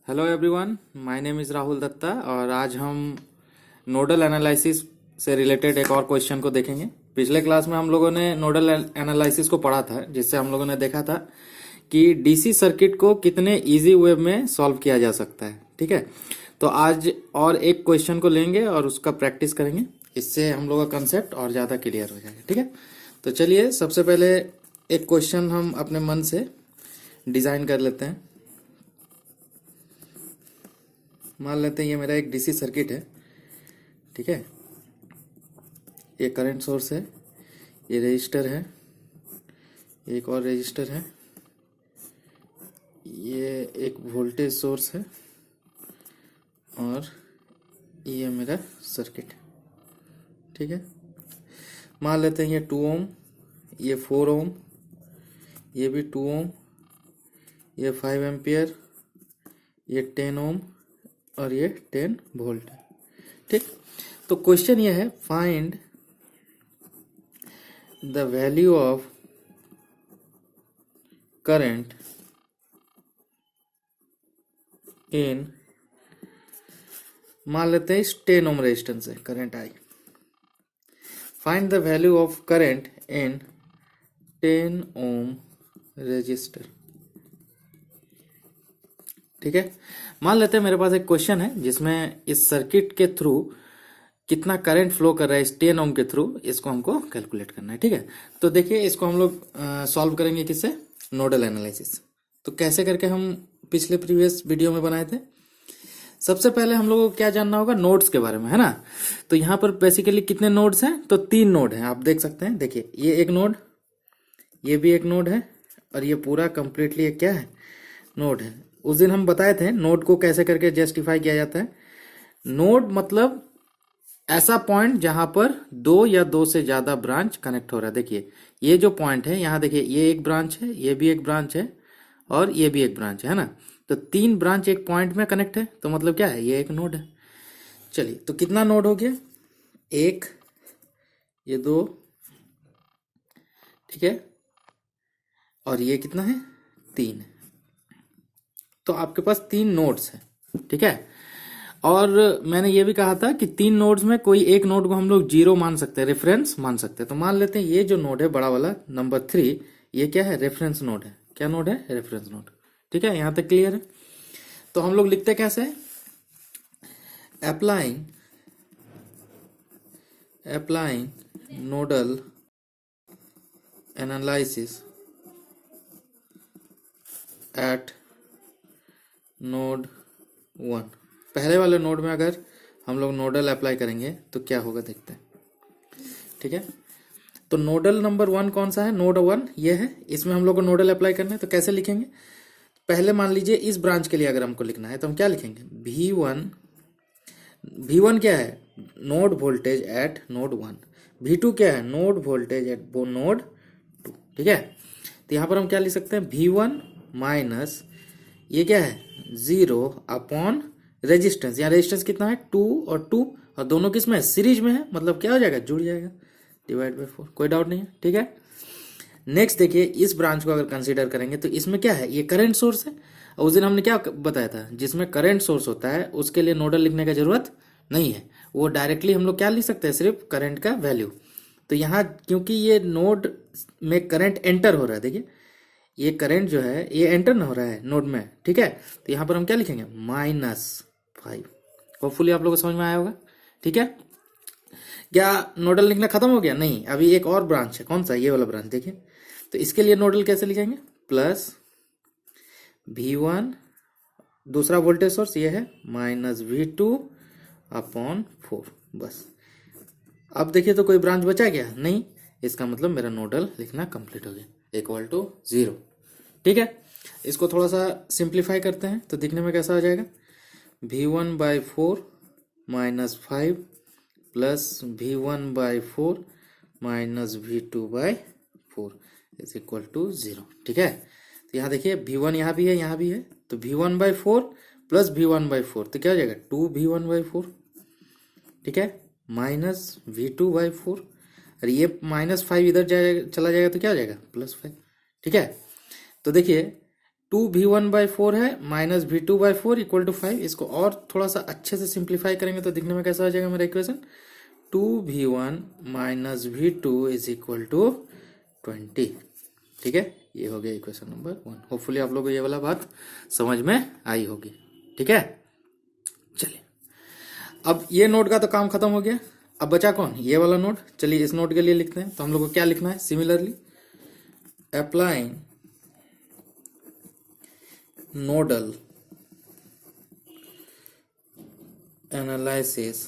Hello everyone, my name is Rahul Datta और आज हम नोडल एनालिसिस से रिलेटेड एक और क्वेश्चन को देखेंगे। पिछले क्लास में हम लोगों ने नोडल एनालिसिस को पढ़ा था, जिससे हम लोगों ने देखा था कि डीसी सर्किट को कितने इजी वे में सॉल्व किया जा सकता है। ठीक है, तो आज और एक क्वेश्चन को लेंगे और उसका प्रैक्टिस करेंगे। इससे हम लोगों का कंसेप्ट और ज़्यादा क्लियर हो जाएगा। ठीक है, तो चलिए सबसे पहले एक क्वेश्चन हम अपने मन से डिज़ाइन कर लेते हैं। मान लेते हैं ये मेरा एक डीसी सर्किट है। ठीक है, ये करंट सोर्स है, ये रेजिस्टर है, एक और रेजिस्टर है, ये एक वोल्टेज सोर्स है और ये मेरा सर्किट। ठीक है, मान लेते हैं ये 2 ओम, ये 4 ओम, ये भी 2 ओम, ये 5 एम्पियर, ये 10 ओम और ये 10 वोल्ट है। ठीक, तो क्वेश्चन ये है, find the value of current in, मान लेते हैं इस 10 ओम रेजिस्टेंस है current I. Find the value of current in 10 ohm resistor. ठीक है, मान लेते हैं मेरे पास एक क्वेश्चन है जिसमें इस सर्किट के थ्रू कितना करंट फ्लो कर रहा है इस 10 ओम के थ्रू, इसको हमको कैलकुलेट करना है। ठीक है, तो देखिए इसको हम लोग सॉल्व करेंगे किससे, नोडल एनालिसिस। तो कैसे करके हम पिछले प्रीवियस वीडियो में बनाए थे। सबसे पहले हम लोगों को क्या जानना होगा, नोड्स के बारे में, है ना। तो यहाँ पर बेसिकली कितने नोड्स हैं, तो 3 नोड हैं, आप देख सकते हैं। देखिए ये एक नोड, ये भी एक नोड है और ये पूरा कंप्लीटली क्या है, नोड है। उस दिन हम बताए थे नोड को कैसे करके जस्टिफाई किया जाता है। नोड मतलब ऐसा पॉइंट जहां पर 2 या 2 से ज्यादा ब्रांच कनेक्ट हो रहा है। देखिए ये जो पॉइंट है, यहाँ देखिए ये एक ब्रांच है, ये भी एक ब्रांच है और ये भी एक ब्रांच है ना। तो 3 ब्रांच एक पॉइंट में कनेक्ट है, तो मतलब क्या है, ये एक नोड है। चलिए, तो कितना नोड हो गया, 1, ये 2, ठीक है, और ये कितना है, 3। तो आपके पास 3 नोड्स हैं। ठीक है, और मैंने ये भी कहा था कि 3 नोड्स में कोई एक नोड को हम लोग 0 मान सकते हैं, रेफरेंस मान सकते हैं। तो मान लेते हैं ये जो नोड है बड़ा वाला नंबर 3, ये क्या है, रेफरेंस नोड है। क्या नोड है, रेफरेंस नोड। ठीक है, यहां तक क्लियर है। तो हम लोग लिखते कैसे हैं, applying nodal analysis eight node 1। पहले वाले नोड में अगर हम लोग नोडल अप्लाई करेंगे तो क्या होगा, देखते हैं। ठीक है, तो नोडल नंबर 1 कौन सा है, नोड 1 ये है, इसमें हम लोग को नोडल अप्लाई करना है। तो कैसे लिखेंगे, पहले मान लीजिए इस ब्रांच के लिए अगर हमको लिखना है तो हम क्या लिखेंगे, V1 क्या है, node voltage at node 1। V2 क्या है, नोड वोल्टेज एट नोड 2। ठीक है, तो यहां पर हम क्या लिख सकते हैं, V1 माइनस ये क्या है, 0 अपॉन रेजिस्टेंस। यहाँ रेजिस्टेंस कितना है, 2 और 2, और दोनों किस में है, सीरीज में है, मतलब क्या हो जाएगा, जुड़ जाएगा, डिवाइड बाय 4। कोई डाउट नहीं है। ठीक है, नेक्स्ट देखिए इस ब्रांच को अगर कंसीडर करेंगे तो इसमें क्या है, ये करंट सोर्स है। और उस दिन हमने क्या बताया था, जिसमें करंट सोर्स होता है उसके लिए नोडल लिखने की जरूरत नहीं है, वो डायरेक्टली हम लोग क्या लिख सकते हैं, सिर्फ करंट का वैल्यू। तो यहाँ क्योंकि ये नोड में करंट एंटर हो रहा है, देखिए ये करंट जो है ये एंटर ना हो रहा है नोड में। ठीक है, तो यहाँ पर हम क्या लिखेंगे, -5। होपफुली आप लोगों को समझ में आया होगा। ठीक है, क्या नोडल लिखना खत्म हो गया, नहीं, अभी एक और ब्रांच है। कौन सा, ये वाला ब्रांच। देखिए तो इसके लिए नोडल कैसे लिखेंगे, प्लस V1 दूसरा वोल्टेज सोर्स ये है, -V2 अपॉन 4। बस अब देखिए तो कोई ब्रांच बचा क्या, नहीं, इसका मतलब मेरा नोडल लिखना कंप्लीट हो गया, इक्वल टू 0। ठीक है, इसको थोड़ा सा सिंप्लीफाई करते हैं तो दिखने में कैसा हो जाएगा, V1/4 -5 plus V1/4 -V2/4 is equal to 0। ठीक है, तो यहाँ देखिए V1 यहाँ भी है, यहाँ भी है, तो V1/4 प्लस V1/4 तो क्या हो जाएगा, 2V1/4। ठीक है, -V2/4, और ये -5 इधर चला जाएगा तो क्या हो जाएगा, +5। ठीक है, तो देखिए 2v1/4 है माइनस v2/4 इक्वल टू 5। इसको और थोड़ा सा अच्छे से सिंप्लीफाई करेंगे तो दिखने में कैसा हो जाएगा मेरा equation, 2v1 minus v2 is equal to 20। ठीक है, ये हो गया इक्वेशन नंबर 1। होपफुली आप लोगों को ये वाला बात समझ में आई होगी। ठीक है, चलिए अब ये नोड का तो काम खत्म हो गया। अब बचा कौन, ये वाला नोड। चलिए इस नोड के लिए लिखते हैं। तो हम लोग को क्या लिखना है, similarly applying nodal analysis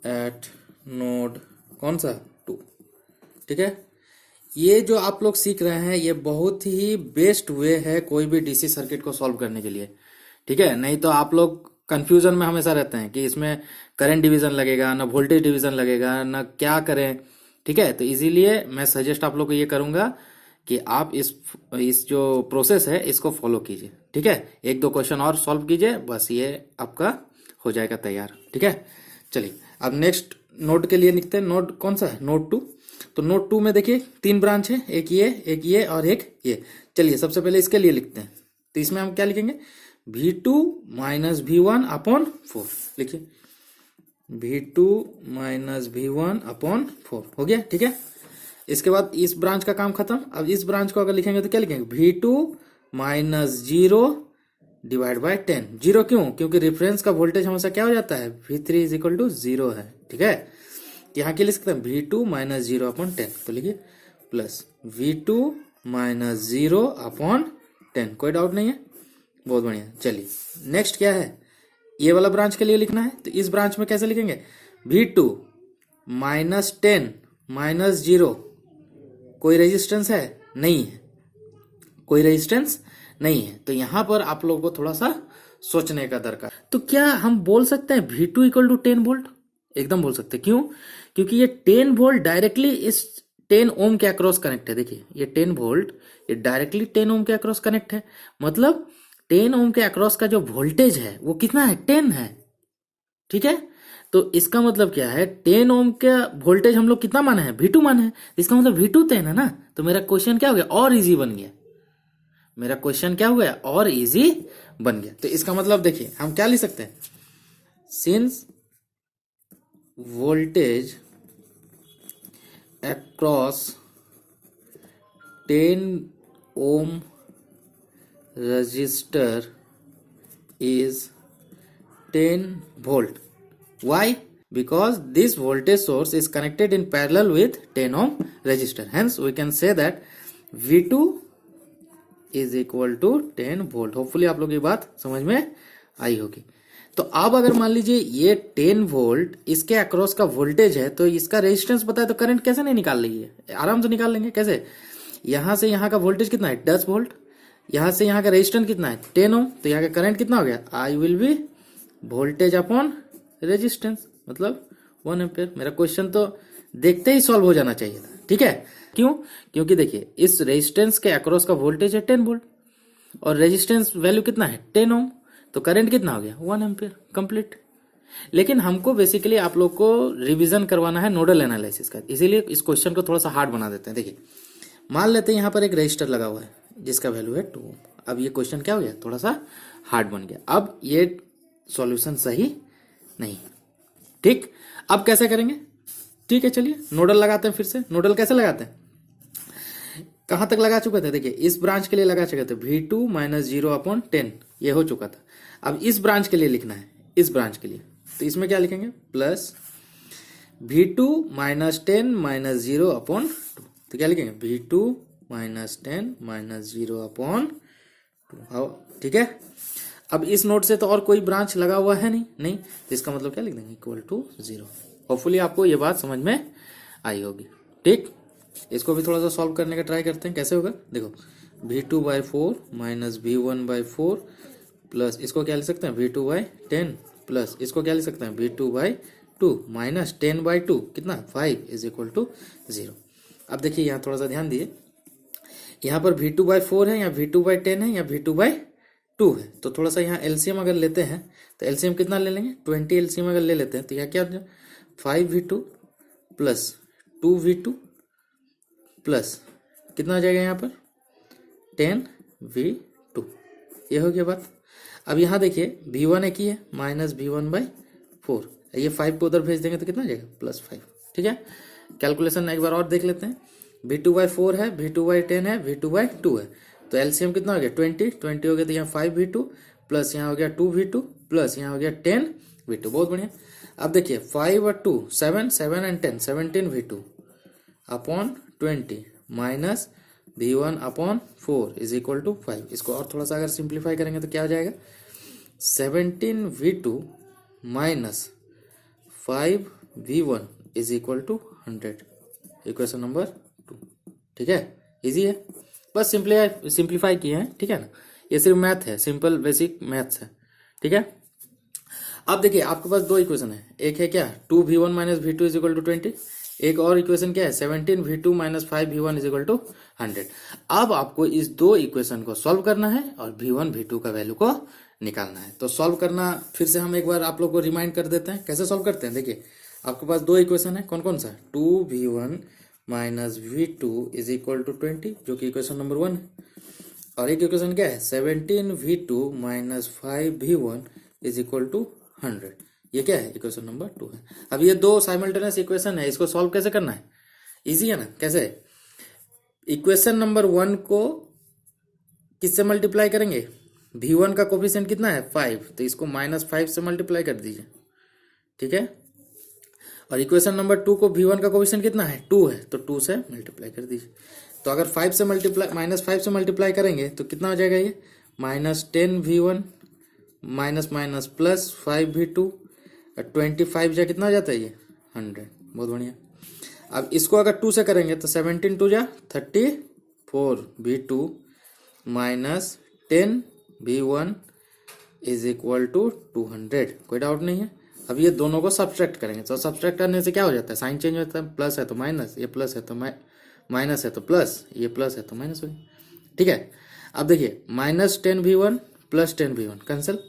eight node कौन सा 2। ठीक है, ये जो आप लोग सीख रहे हैं ये बहुत ही बेस्ट वे है कोई भी डीसी सर्किट को सॉल्व करने के लिए। ठीक है, नहीं तो आप लोग कंफ्यूजन में हमेशा रहते हैं कि इसमें करंट डिवीजन लगेगा ना वोल्टेज डिवीजन लगेगा ना क्या करें। ठीक है, तो इसीलिए मैं सजेस्ट आप लोग को ये करूंगा कि आप इस जो प्रोसेस है इसको फॉलो कीजिए। ठीक है, एक दो क्वेश्चन और सॉल्व कीजिए, बस ये आपका हो जाएगा तैयार। ठीक है, चलिए अब नेक्स्ट नोड के लिए लिखते हैं। नोड कौन सा है, नोड 2। तो नोड 2 में देखिए 3 ब्रांच है, एक ये और एक ये। चलिए सबसे पहले इसके लिए लिखते हैं। तो इसमें हम क्या लिखेंगे, v2 माइनस v1 अपॉन 4 लिखिए, v2 माइनस v1 अपॉन 4 हो गया। ठीक है, इसके बाद इस ब्रांच का काम खत्म। अब इस ब्रांच को अगर लिखेंगे तो क्या लिखेंगे, v2 माइनस 0 डिवाइड बाय 10। 0 क्यों, क्योंकि रेफरेंस का वोल्टेज हमेशा क्या हो जाता है, v3 इज इक्वल टू 0 है। ठीक है, यहाँ के लिख सकते हैं v2 माइनस 0 अपॉन 10। तो लिखिए प्लस v2 माइनस 0 अपॉन 10। कोई डाउट नहीं है, बहुत बढ़िया। चलिए नेक्स्ट क्या है, ये वाला ब्रांच के लिए लिखना है। तो इस ब्रांच में कैसे लिखेंगे, v2 माइनस 10 माइनस 0। कोई रेजिस्टेंस है, नहीं है, कोई रेजिस्टेंस नहीं है। तो यहां पर आप लोगों को थोड़ा सा सोचने का दरकार। तो क्या हम बोल सकते हैं v2 इक्वल टू 10 वोल्ट, एकदम बोल सकते हैं। क्यों, क्योंकि ये 10 वोल्ट डायरेक्टली इस 10 ओम के अक्रॉस कनेक्ट है। देखिए ये 10 वोल्ट ये डायरेक्टली 10 ओम के अक्रॉस कनेक्ट है, मतलब 10 ओम के अक्रॉस का जो वोल्टेज है वो कितना है, 10 है। ठीक है, तो इसका मतलब क्या है, 10 ओम का वोल्टेज हम लोग कितना माने हैं, v2 माने हैं। इसका मतलब v2 10 है ना। तो मेरा क्वेश्चन क्या हो गया, और इजी बन गया। मेरा क्वेश्चन क्या हो गया, और इजी बन गया। तो इसका मतलब देखिए हम क्या लिख सकते हैं, since voltage across 10 ohm resistor is 10 volt. Why? Because this voltage source is connected in parallel with 10 ohm resistor. Hence we can say that V2 is equal to 10 volt. Hopefully आप लोग ये बात समझ में आई होगी। तो अब अगर मान लीजिए ये 10 वोल्ट इसके अक्रॉस का वोल्टेज है, तो इसका रेजिस्टेंस पता है तो करंट कैसे नहीं निकाल लेंगे, आराम से निकाल लेंगे। कैसे, यहां से यहां का वोल्टेज कितना है, 10 वोल्ट, यहां से यहां का रेजिस्टेंस कितना है, 10 ओम। तो यहाँ का करंट कितना हो गया, I will be voltage upon resistance, मतलब 1 एम्पियर। मेरा क्वेश्चन तो देखते ही सॉल्व हो जाना चाहिए था। ठीक है, क्यों, क्योंकि देखिए इस रेजिस्टेंस के अक्रॉस का वोल्टेज है 10 वोल्ट और रेजिस्टेंस वैल्यू कितना है, 10 ओम। तो करंट कितना हो गया, 1 एम्पियर, कंप्लीट। लेकिन हमको बेसिकली आप लोग को रिवीजन करवाना है नोडल एनालिसिस का, इसीलिए इस क्वेश्चन को थोड़ा सा हार्ड बना देते हैं। देखिए मान लेते हैं यहाँ पर एक रजिस्टर लगा हुआ है जिसका वैल्यू है 2 ओम। अब ये क्वेश्चन क्या हो गया, थोड़ा सा हार्ड बन गया। अब ये सॉल्यूशन सही नहीं। ठीक, अब कैसे करेंगे, ठीक है चलिए नोडल लगाते हैं फिर से। नोडल कैसे लगाते हैं, कहां तक लगा चुके थे, देखिए इस ब्रांच के लिए लगा चुके थे, v2 माइनस 0 अपॉन 10 ये हो चुका था। अब इस ब्रांच के लिए लिखना है, इस ब्रांच के लिए। तो इसमें क्या लिखेंगे, plus v2 minus 10 minus 0 upon 2। तो क्या लिखेंगे, v2 माइनस 10 माइनस 0 अपॉन 2। ठीक है, अब इस नोड से तो और कोई ब्रांच लगा हुआ है नहीं, तो इसका मतलब क्या लिख देंगे, इक्वल टू 0। होपफुली आपको ये बात समझ में आई होगी। ठीक, इसको भी थोड़ा सा सॉल्व करने का ट्राई करते हैं, कैसे होगा। देखो v2/4 माइनस v1/4 प्लस इसको क्या लिख सकते हैं, v2/10 प्लस इसको क्या लिख सकते हैं, v2/2 माइनस 10/2 कितना 5 इज इक्वल टू 0। अब देखिए यहाँ थोड़ा सा ध्यान दिए, यहाँ पर v2/4 है या v2/10 है या v2/2 है। तो थोड़ा सा यहाँ एलसीएम अगर लेते हैं तो एलसीएम कितना ले लेंगे, 20 एलसीएम अगर ले लेते हैं तो यहाँ क्या 5v2 प्लस 2v2 प्लस कितना आ जाएगा यहाँ पर 10 V2, ये हो गया बात। अब यहाँ देखिए V1 एक ही है माइनस V1/4, ये 5 को उधर भेज देंगे तो कितना आ जाएगा +5। ठीक है, कैलकुलेशन एक बार और देख लेते हैं। V2/4 है, V2/10 है, V2/2 है, तो एलसीएम कितना हो गया 20 हो गया, तो यहाँ 5V2 प्लस यहाँ हो गया 2V2 प्लस यहाँ हो गया 10V2। बहुत बढ़िया। अब देखिए 5 और 2 7, 7 and 10 17V2 upon 20 minus V1/4 is equal to 5। इसको और थोड़ा सा अगर सिंप्लीफाई करेंगे तो क्या हो जाएगा 17V2 minus 5V1 is equal to 100, equation number 2। ठीक है, इजी है, बस सिंप्लीफाई किए हैं। ठीक है ना, ये सिर्फ मैथ है, सिंपल बेसिक मैथ्स है। ठीक है, अब देखिए आपके पास दो इक्वेशन है, एक है क्या 2V1 minus V2 is equal to 20, एक और इक्वेशन क्या है 17V2 minus 5V1 is equal to 100। अब आपको इस दो इक्वेशन को सॉल्व करना है और V1 V2 का वैल्यू को निकालना है। तो सॉल्व करना फिर से हम एक बार आप लोग को रिमाइंड कर देते हैं कैसे सॉल्व करते हैं। देखिए आपके पास दो इक्वेशन है, कौन कौन सा 2V1 minus V2 is equal to 20 जो कि इक्वेशन नंबर 1 है, और एक इक्वेशन क्या है 17V2 minus 5V1 is equal to 100, ये क्या है इक्वेशन नंबर 2 है। अब ये दो साइमल्टेनियस इक्वेशन है, इसको सॉल्व कैसे करना है, इजी है ना। कैसे, इक्वेशन नंबर 1 को किससे मल्टीप्लाई करेंगे, V1 का कोफिशिएंट कितना है 5, तो इसको -5 से मल्टीप्लाई कर दीजिए। ठीक है, और इक्वेशन नंबर 2 को V1 का कोफिशिएंट कितना है 2 है, तो 2 से मल्टीप्लाई कर दीजिए। तो अगर 5 से मल्टीप्लाई -5 से मल्टीप्लाई करेंगे तो कितना हो जाएगा ये -10V1 minus minus plus 5V2, 25 जा कितना हो जाता है ये 100। बहुत बढ़िया। अब इसको अगर 2 से करेंगे तो 17 2 जा 34V2 minus 10V1 is equal to 200। कोई डाउट नहीं है। अब ये दोनों को सब्सट्रैक्ट करेंगे, तो सब्सट्रैक्ट करने से क्या हो जाता है साइन चेंज होता है, प्लस है तो माइनस, ये प्लस है तो माइनस है तो प्लस, ये प्लस है तो माइनस हो गया। ठीक है, अब देखिए -10V1 प्लस 10V1 कैंसिल,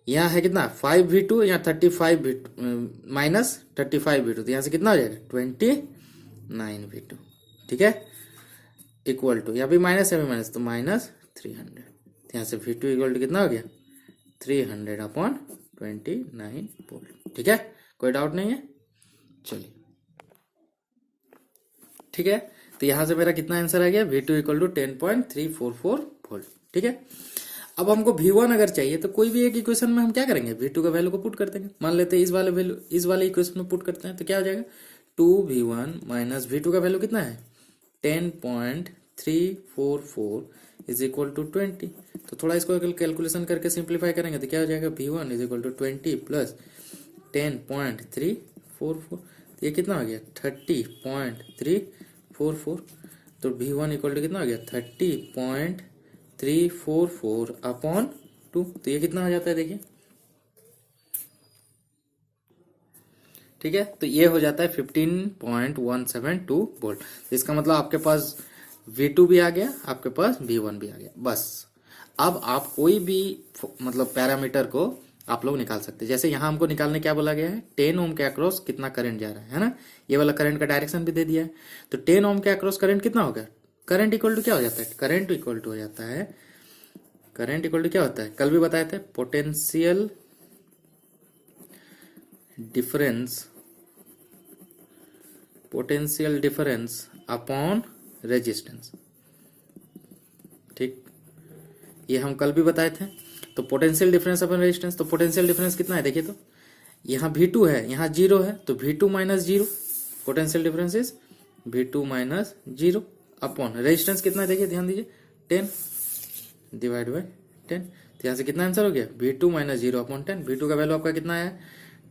यहाँ है कितना 5V2, यहाँ 35V2 माइनस 35V2, तो यहाँ से कितना हो जाएगा 29V2। ठीक है, इक्वल टू यहाँ भी माइनस है भी माइनस, तो -300, यहाँ से V2 इक्वल टू कितना हो गया 300/29V। ठीक है, कोई डाउट नहीं है। चलिए ठीक है, तो यहाँ से मेरा कितना आंसर आ गया V2 इक्वल टू 10.344V। ठीक है, अब हमको V1 अगर चाहिए तो कोई भी एक इक्वेशन में हम क्या करेंगे V2 का वैल्यू को पुट कर देंगे। मान लेते हैं इस वाले इक्वेशन में पुट करते हैं तो क्या हो जाएगा 2V1 माइनस V2 का वैल्यू कितना है 10.344 इज इक्वल टू 20। तो थोड़ा इसको कैलकुलेशन करके सिंप्लीफाई करेंगे तो क्या हो जाएगा V1 is equal to 20 plus 10.344, ये कितना हो गया 30.344। तो V1 इक्वल टू कितना हो गया 30.344/2, तो ये कितना हो जाता है देखिए। ठीक है, तो ये हो जाता है 15.172 वोल्ट। तो इसका मतलब आपके पास V2 भी आ गया, आपके पास V1 भी आ गया। बस अब आप कोई भी मतलब पैरामीटर को आप लोग निकाल सकते हैं। जैसे यहाँ हमको निकालने क्या बोला गया है 10 ओम के अक्रॉस कितना करंट जा रहा है ना, ये वाला करंट का डायरेक्शन भी दे दिया है। तो 10 ओम के अक्रॉस करंट कितना होगा, करंट इक्वल टू क्या हो जाता है, करंट इक्वल टू हो जाता है, करंट इक्वल टू क्या होता है कल भी बताए थे पोटेंशियल डिफरेंस अपॉन रेजिस्टेंस। ठीक, ये हम कल भी बताए थे। तो पोटेंशियल डिफरेंस अपॉन रेजिस्टेंस, तो पोटेंशियल डिफरेंस कितना है देखिए, तो यहाँ V2 है, यहाँ 0 है, तो V2 minus 0, potential difference is V2 minus 0 upon resistance कितना है देखिए, ध्यान दीजिए 10 डिवाइड बाय 10। तो यहाँ से कितना आंसर हो गया V2 माइनस 0 अपॉन 10। V2 का वैल्यू आपका कितना है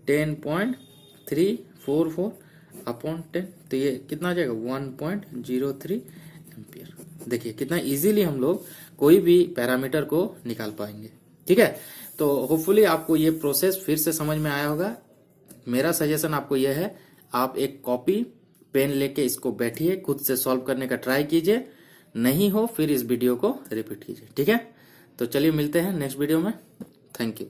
10.344 अपॉन 10, तो ये कितना आ जाएगा 1.03 एम्पियर। देखिए कितना इजीली हम लोग कोई भी पैरामीटर को निकाल पाएंगे। ठीक है, तो होपफुली आपको ये प्रोसेस फिर से समझ में आया होगा। मेरा सजेशन आपको यह है, आप एक कॉपी पेन लेके इसको बैठिए, खुद से सॉल्व करने का ट्राई कीजिए, नहीं हो फिर इस वीडियो को रिपीट कीजिए। ठीक है, तो चलिए मिलते हैं नेक्स्ट वीडियो में। Thank you.